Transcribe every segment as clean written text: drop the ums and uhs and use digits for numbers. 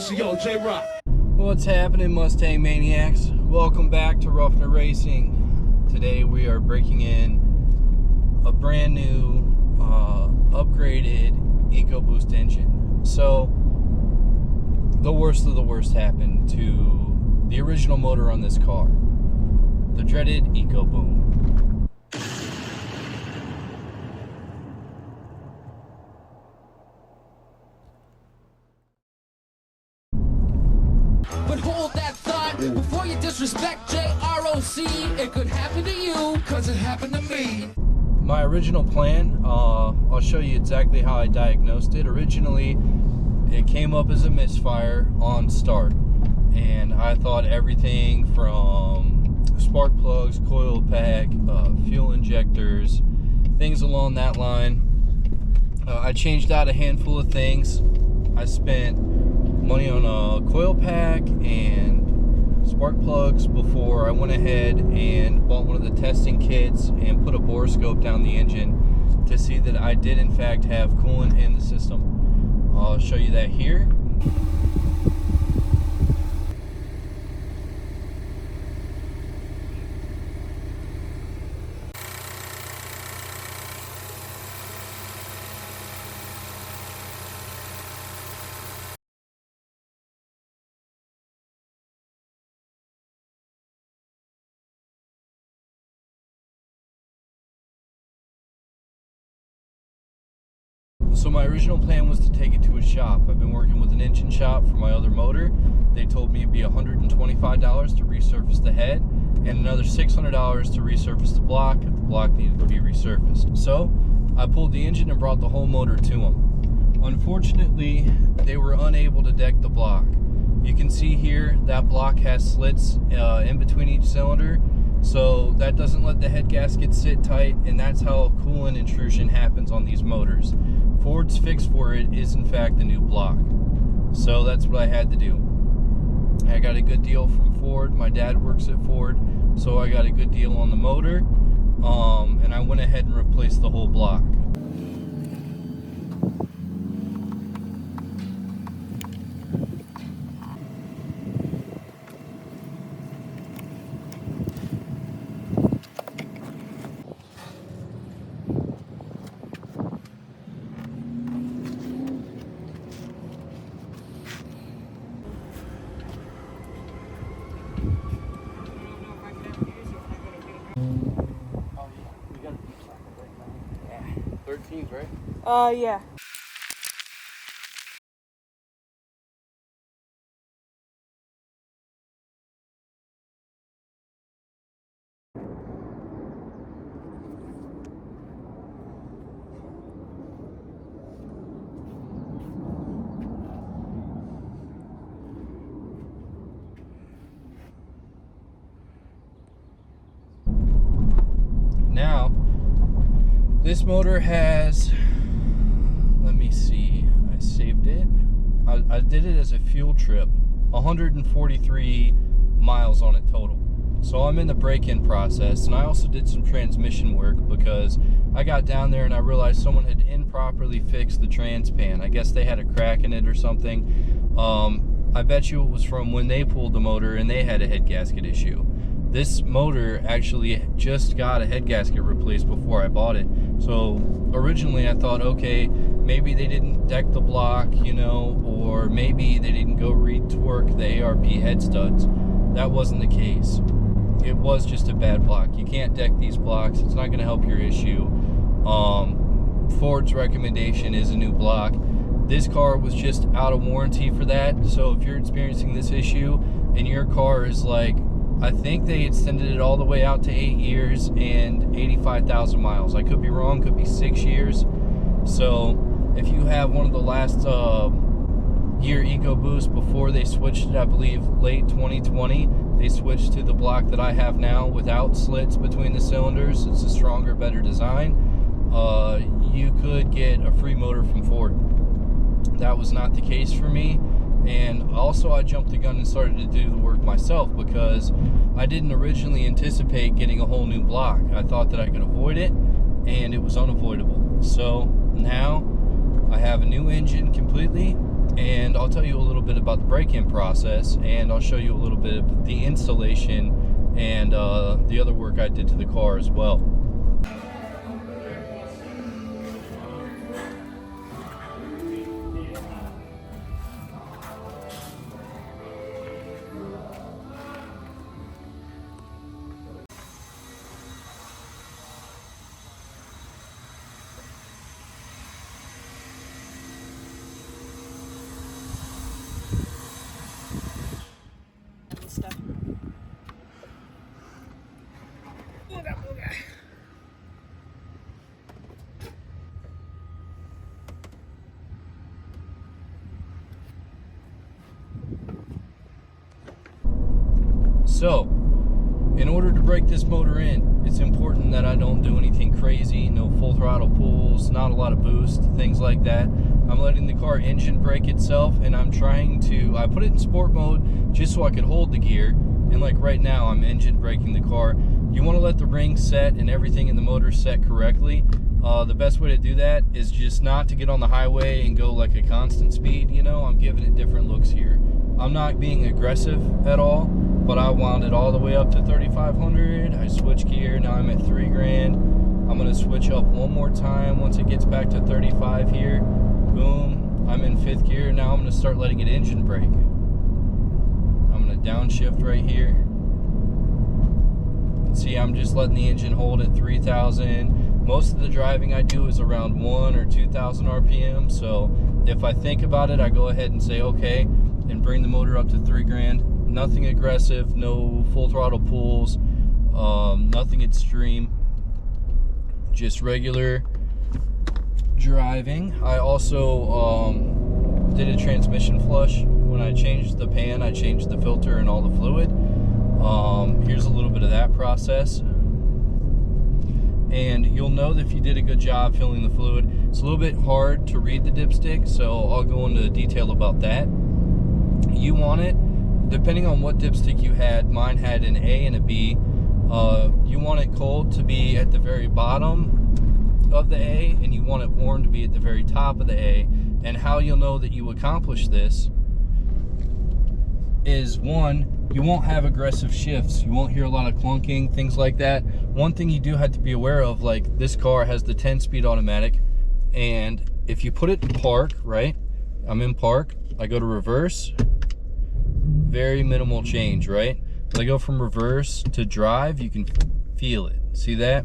Yo, J-Rock. What's happening, Mustang Maniacs? Welcome back to Roughing It Racing. Today we are breaking in a brand new, upgraded Ecoboost engine. So, the worst of the worst happened to the original motor on this car. The dreaded Ecoboom. But hold that thought before you disrespect JROC. It could happen to you, cause it happened to me. My original plan, I'll show you exactly how I diagnosed it. Originally, it came up as a misfire on start. And I thought everything from spark plugs, coil pack, fuel injectors, things along that line. I changed out a handful of things. I spent money on a coil pack and spark plugs before I went ahead and bought one of the testing kits and put a bore scope down the engine to see that I did in fact have coolant in the system. I'll show you that here. So my original plan was to take it to a shop. I've been working with an engine shop for my other motor. They told me it'd be $125 to resurface the head and another $600 to resurface the block if the block needed to be resurfaced. So I pulled the engine and brought the whole motor to them. Unfortunately, they were unable to deck the block. You can see here that block has slits in between each cylinder, so that doesn't let the head gasket sit tight, and that's how coolant intrusion happens on these motors. Ford's fix for it is in fact the new block. So that's what I had to do. I got a good deal from Ford. My dad works at Ford, so I got a good deal on the motor. And I went ahead and replaced the whole block. We got a deep socket right now. Yeah. 13s, right? Yeah. Now, this motor has, let me see, I saved it. I did it as a fuel trip, 143 miles on it total. So I'm in the break-in process, and I also did some transmission work because I got down there and I realized someone had improperly fixed the trans pan. I guess they had a crack in it or something. I bet you it was from when they pulled the motor and they had a head gasket issue. This motor actually just got a head gasket replaced before I bought it. So originally I thought, okay, maybe they didn't deck the block, you know, or maybe they didn't go retorque the ARP head studs. That wasn't the case. It was just a bad block. You can't deck these blocks. It's not going to help your issue. Ford's recommendation is a new block. This car was just out of warranty for that. So if you're experiencing this issue and your car is like, I think they extended it all the way out to 8 years and 85,000 miles. I could be wrong, could be 6 years. So if you have one of the last year Ecoboost before they switched it, I believe late 2020, they switched to the block that I have now without slits between the cylinders. It's a stronger, better design. You could get a free motor from Ford. That was not the case for me. And also I jumped the gun and started to do the work myself because I didn't originally anticipate getting a whole new block. I thought that I could avoid it, and it was unavoidable. So now I have a new engine completely. and I'll tell you a little bit about the break-in process, and I'll show you a little bit of the installation and the other work I did to the car as well. So, in order to break this motor in, it's important that I don't do anything crazy, no full throttle pulls, not a lot of boost, things like that. I'm letting the car engine brake itself, and I put it in sport mode just so I could hold the gear, and like right now I'm engine braking the car. You want to let the ring set and everything in the motor set correctly. The best way to do that is just not to get on the highway and go like a constant speed, you know. I'm giving it different looks here. I'm not being aggressive at all, but I wound it all the way up to 3,500. I switch gear, now I'm at $3,000. I'm gonna switch up one more time once it gets back to 35 here. Boom, I'm in 5th gear. Now I'm gonna start letting it engine brake. I'm gonna downshift right here. See, I'm just letting the engine hold at 3,000. Most of the driving I do is around 1,000 or 2,000 RPM. So if I think about it, I go ahead and say, okay, and bring the motor up to $3,000. Nothing aggressive, no full throttle pulls, nothing extreme, just regular driving. I also did a transmission flush. When I changed the pan, I changed the filter and all the fluid. Here's a little bit of that process. And you'll know that if you did a good job filling the fluid. It's a little bit hard to read the dipstick, so I'll go into detail about that. You want it, depending on what dipstick you had, mine had an A and a B. You want it cold to be at the very bottom of the A, and you want it warm to be at the very top of the A. And how you'll know that you accomplish this is, one, you won't have aggressive shifts. You won't hear a lot of clunking, things like that. One thing you do have to be aware of, like this car has the 10-speed automatic, and if you put it in park, right? I'm in park, I go to reverse, very minimal change, right? When I go from reverse to drive, you can feel it. See that?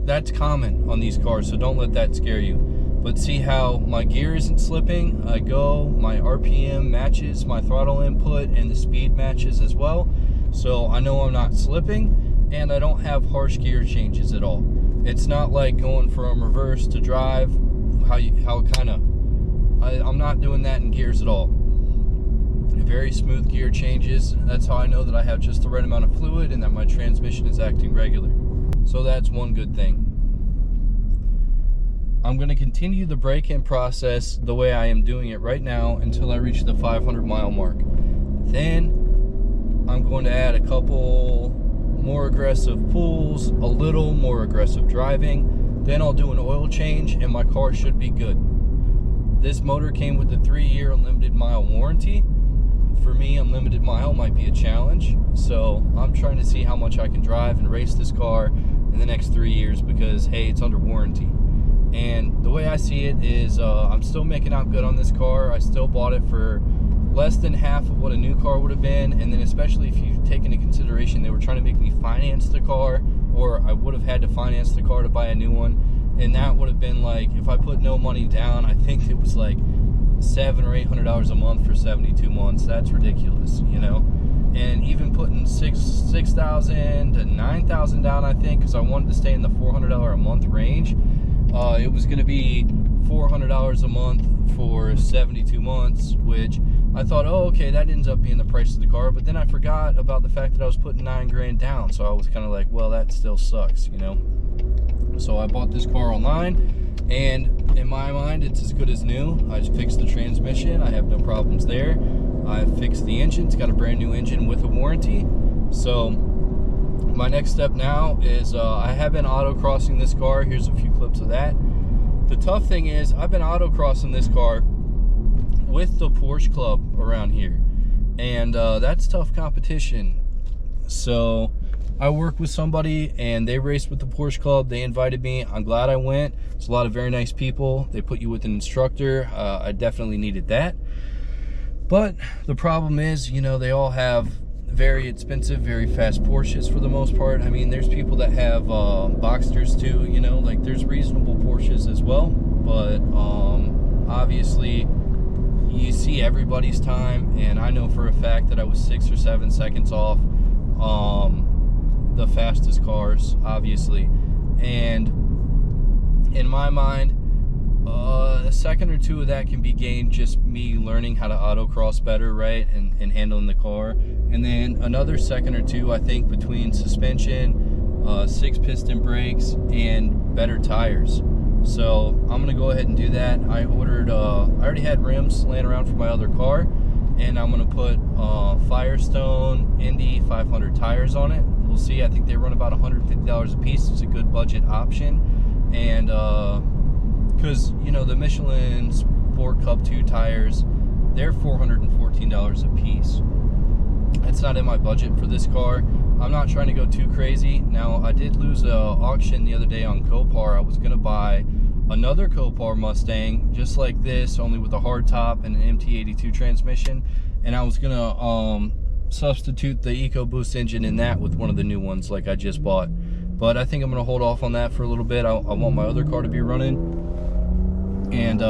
That's common on these cars, so don't let that scare you. But see how my gear isn't slipping? I go, my RPM matches my throttle input, and the speed matches as well. So I know I'm not slipping, and I don't have harsh gear changes at all. It's not like going from reverse to drive, I'm not doing that in gears at all. Very smooth gear changes. That's how I know that I have just the right amount of fluid and that my transmission is acting regular. So that's one good thing. I'm going to continue the break-in process the way I am doing it right now until I reach the 500-mile mark. Then I'm going to add a couple more aggressive pulls, a little more aggressive driving. Then I'll do an oil change and my car should be good. This motor came with a 3-year unlimited mile warranty. For me, unlimited mile might be a challenge, so I'm trying to see how much I can drive and race this car in the next 3 years because, hey, it's under warranty. And the way I see it is I'm still making out good on this car. I still bought it for less than half of what a new car would have been, and then especially if you take into consideration they were trying to make me finance the car, or I would have had to finance the car to buy a new one, and that would have been like, if I put no money down, I think it was like $700 or $800 a month for 72 months. That's ridiculous, you know. And even putting $6,000 to $9,000 down, I think, because I wanted to stay in the $400 a month range. It was going to be $400 a month for 72 months, which I thought, oh, okay, that ends up being the price of the car. But then I forgot about the fact that I was putting $9,000 down, so I was kind of like, well, that still sucks, you know. So I bought this car online, and in my mind, it's as good as new. I just fixed the transmission. I have no problems there. I fixed the engine. It's got a brand new engine with a warranty. So my next step now is I have been autocrossing this car. Here's a few clips of that. The tough thing is I've been autocrossing this car with the Porsche Club around here, and that's tough competition. So I work with somebody, and they raced with the Porsche Club. They invited me. I'm glad I went. It's a lot of very nice people. They put you with an instructor. I definitely needed that. But the problem is, you know, they all have very expensive, very fast Porsches for the most part. I mean, there's people that have Boxsters too, you know, like there's reasonable Porsches as well. But obviously, you see everybody's time, and I know for a fact that I was 6 or 7 seconds off the fastest cars, obviously. And in my mind, a second or two of that can be gained just me learning how to autocross better, right, and handling the car. And then another second or two, I think, between suspension, 6-piston brakes, and better tires. So I'm gonna go ahead and do that. I ordered, I already had rims laying around for my other car, and I'm gonna put Firestone Indy 500 tires on it. We'll see. I think they run about $150 a piece. It's a good budget option, and because you know the Michelin Sport Cup 2 tires, they're $414 a piece. It's not in my budget for this car. I'm not trying to go too crazy. Now, I did lose an auction the other day on Copar. I was gonna buy another Copar Mustang just like this, only with a hard top and an MT82 transmission, and I was gonna substitute the Ecoboost engine in that with one of the new ones like I just bought. But I think I'm gonna hold off on that for a little bit. I want my other car to be running, and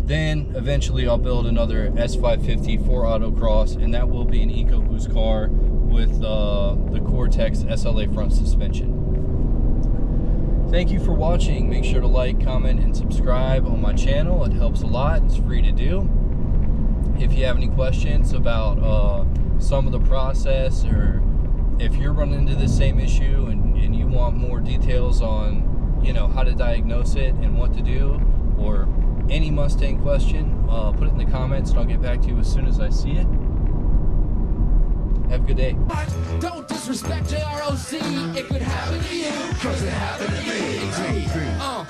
then eventually I'll build another S550 for autocross, and that will be an Ecoboost car with the Cortex SLA front suspension. Thank you for watching. Make sure to like, comment, and subscribe on my channel. It helps a lot. It's free to do. If you have any questions about some of the process, or if you're running into the same issue and you want more details on, you know, how to diagnose it and what to do, or any Mustang question, put it in the comments and I'll get back to you as soon as I see it. Have a good day. Don't disrespect JROC. It could happen to you, cause it happened to me.